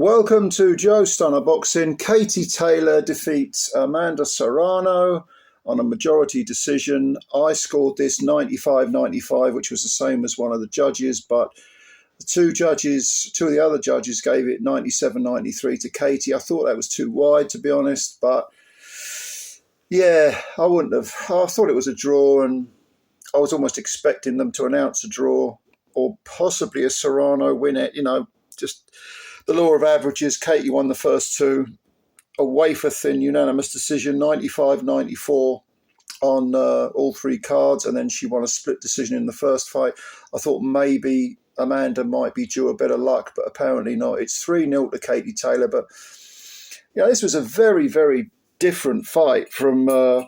Welcome to Joe Stunner Boxing. Katie Taylor defeats Amanda Serrano on a majority decision. I scored this 95-95, which was the same as one of the judges, but two of the other judges gave it 97-93 to Katie. I thought that was too wide, to be honest, but yeah, I wouldn't have. I thought it was a draw, and I was almost expecting them to announce a draw or possibly a Serrano win it, just the law of averages. Katie won the first two, a wafer-thin unanimous decision, 95-94 on all three cards, and then she won a split decision in the first fight. I thought maybe Amanda might be due a bit of luck, but apparently not. It's 3-0 to Katie Taylor, but this was a very, very different fight from the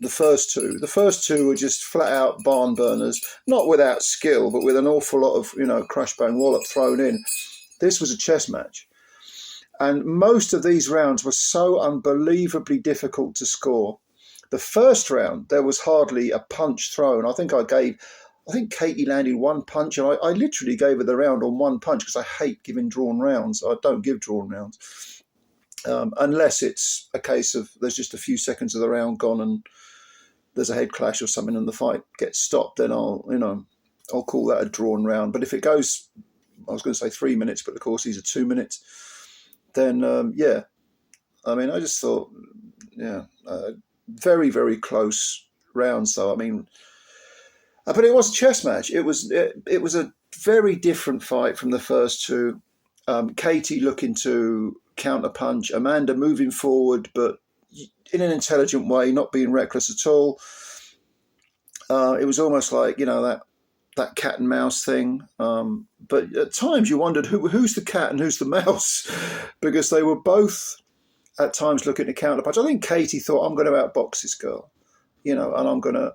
first two. The first two were just flat-out barn burners, not without skill, but with an awful lot of, crush bang wallop thrown in. This was a chess match. And most of these rounds were so unbelievably difficult to score. The first round, there was hardly a punch thrown. I think Katie landed one punch, and I literally gave her the round on one punch because I hate giving drawn rounds. I don't give drawn rounds. Unless it's a case of there's just a few seconds of the round gone and there's a head clash or something and the fight gets stopped, then I'll call that a drawn round. But if it goes, I was going to say 3 minutes, but of course these are 2 minutes, then I just thought, very, very close rounds though. But it was a chess match. It was a very different fight from the first two. Katie looking to counter-punch, Amanda moving forward, but in an intelligent way, not being reckless at all. It was almost like, that cat and mouse thing. But at times you wondered who's the cat and who's the mouse, because they were both at times looking to counter-punch. I think Katie thought, I'm going to outbox this girl, and I'm going to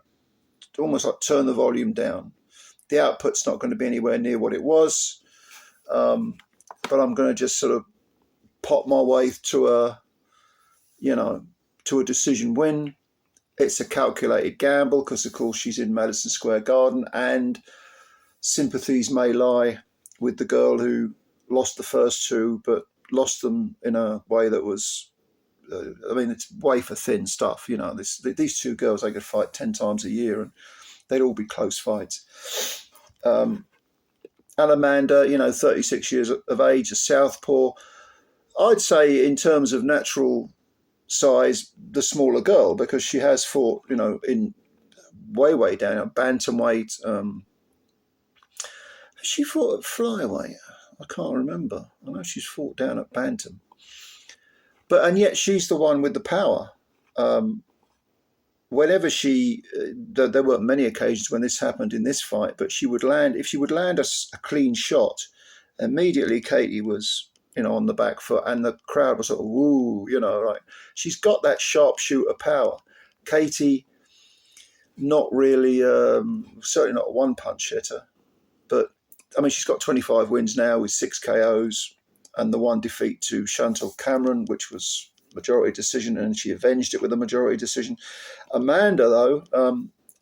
almost like turn the volume down. The output's not going to be anywhere near what it was, but I'm going to just sort of pop my way to a decision win. It's a calculated gamble because, of course, she's in Madison Square Garden, and sympathies may lie with the girl who lost the first two, but lost them in a way that was, it's wafer-thin stuff. These two girls, they could fight 10 times a year, and they'd all be close fights. And Amanda, 36 years of age, a southpaw. I'd say in terms of natural size, the smaller girl, because she has fought, in way down, bantamweight. She fought at flyweight. I can't remember. I know she's fought down at bantam. And yet she's the one with the power. Whenever there weren't many occasions when this happened in this fight, but if she would land a clean shot, immediately Katie was, on the back foot, and the crowd was sort of, woo, like she's got that sharpshooter power. Katie, not really, certainly not a one-punch hitter, but she's got 25 wins now with 6 KOs and the one defeat to Chantal Cameron, which was majority decision, and she avenged it with a majority decision. Amanda, though,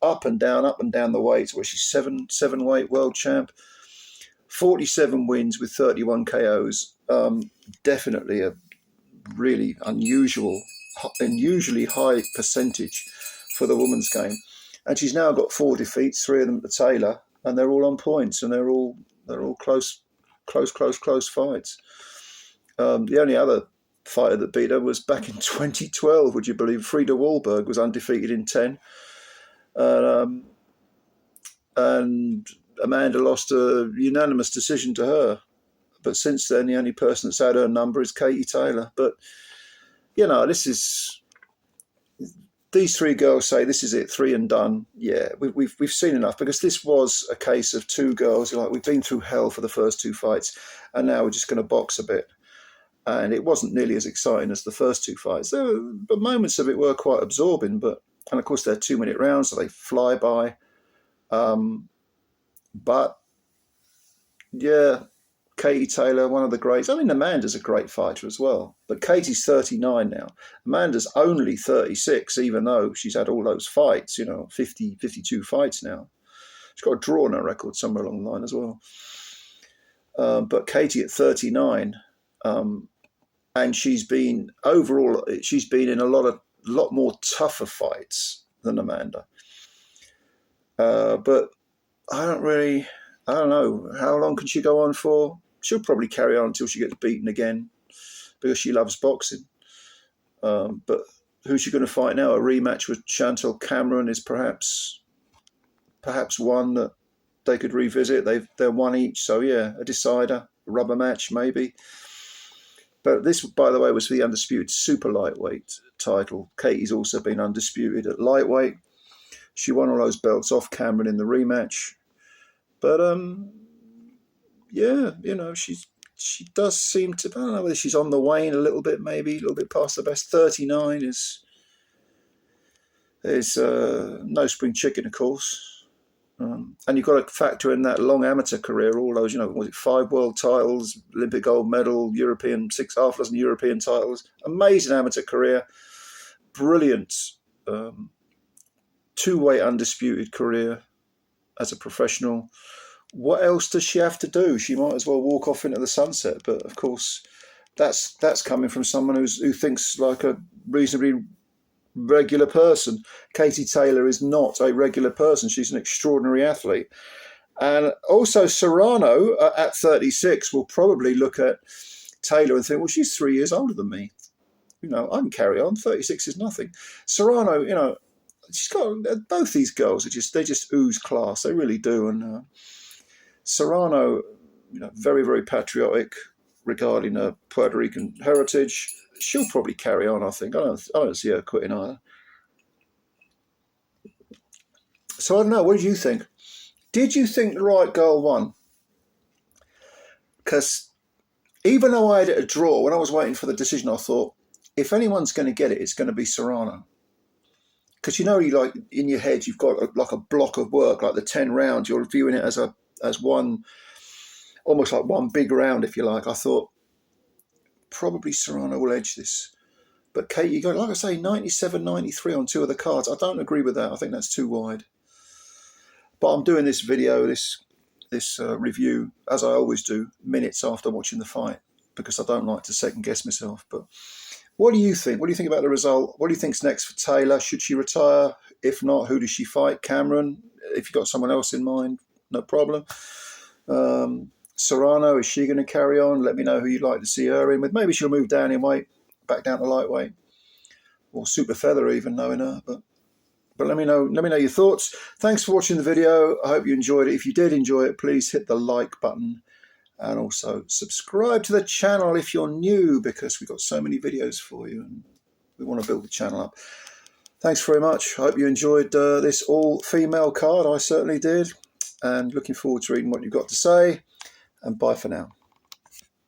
up and down the weights, where she's seven weight world champ, 47 wins with 31 KOs. Definitely a really unusually high percentage for the women's game. And she's now got 4 defeats, 3 of them to Taylor, and they're all on points, and they're all close fights. The only other fighter that beat her was back in 2012, would you believe? Frida Wahlberg was undefeated in 10. And Amanda lost a unanimous decision to her. But since then, the only person that's had her number is Katie Taylor. But, these three girls say this is it, 3 and done. Yeah, we've seen enough, because this was a case of two girls who, we've been through hell for the first 2 fights, and now we're just going to box a bit. And it wasn't nearly as exciting as the first 2 fights. But moments of it were quite absorbing. And of course, they're 2-minute rounds, so they fly by. But yeah, Katie Taylor, one of the greats. Amanda's a great fighter as well, but Katie's 39 now. Amanda's only 36, even though she's had all those fights, 52 fights now. She's got a draw on her record somewhere along the line as well. But Katie at 39, And she's been in a lot more tougher fights than Amanda. But I don't know, how long can she go on for? She'll probably carry on until she gets beaten again because she loves boxing. But who's she going to fight now? A rematch with Chantal Cameron is perhaps one that they could revisit. They're one each, so yeah, a decider, a rubber match maybe. But this, by the way, was for the undisputed super lightweight title. Katie's also been undisputed at lightweight. She won all those belts off Cameron in the rematch. But yeah, you know, she does seem to, I don't know whether she's on the wane a little bit, maybe a little bit past the best. 39 is no spring chicken, of course. And you've got to factor in that long amateur career, all those, you know, was it 5 world titles, Olympic gold medal, European, 6.5 dozen European titles, amazing amateur career, brilliant 2-weight undisputed career as a professional. What else does she have to do? She might as well walk off into the sunset. But of course, that's coming from someone who thinks like a reasonably regular person. Katie Taylor is not a regular person. She's an extraordinary athlete. And also Serrano at 36 will probably look at Taylor and think, well, she's 3 years older than me. You know, I can carry on. 36 is nothing. Serrano, you know, she's got both these girls. They just ooze class. They really do. And Serrano, you know, very, very patriotic regarding her Puerto Rican heritage. She'll probably carry on, I think. I don't see her quitting either. So I don't know. What did you think? Did you think the right girl won? Because even though I had it a draw, when I was waiting for the decision, I thought, if anyone's going to get it, it's going to be Serrano. Because, you know, you like in your head, you've got like a block of work, like the 10 rounds. You're viewing it as one, almost like one big round, if you like. I thought, probably Serrano will edge this. But Kate, you got, like I say, 97, 93 on 2 of the cards. I don't agree with that. I think that's too wide. But I'm doing this video, this review, as I always do, minutes after watching the fight, because I don't like to second guess myself. But what do you think? What do you think about the result? What do you think's next for Taylor? Should she retire? If not, who does she fight? Cameron? If you've got someone else in mind, no problem. Serrano, is she going to carry on? Let me know who you'd like to see her in with. Maybe she'll move down in weight, back down to lightweight, or super feather even, knowing her. But let me know your thoughts. Thanks for watching the video. I hope you enjoyed it. If you did enjoy it, please hit the like button and also subscribe to the channel if you're new, because we've got so many videos for you and we want to build the channel up. Thanks very much. I hope you enjoyed this all-female card. I certainly did. And looking forward to reading what you've got to say. And bye for now.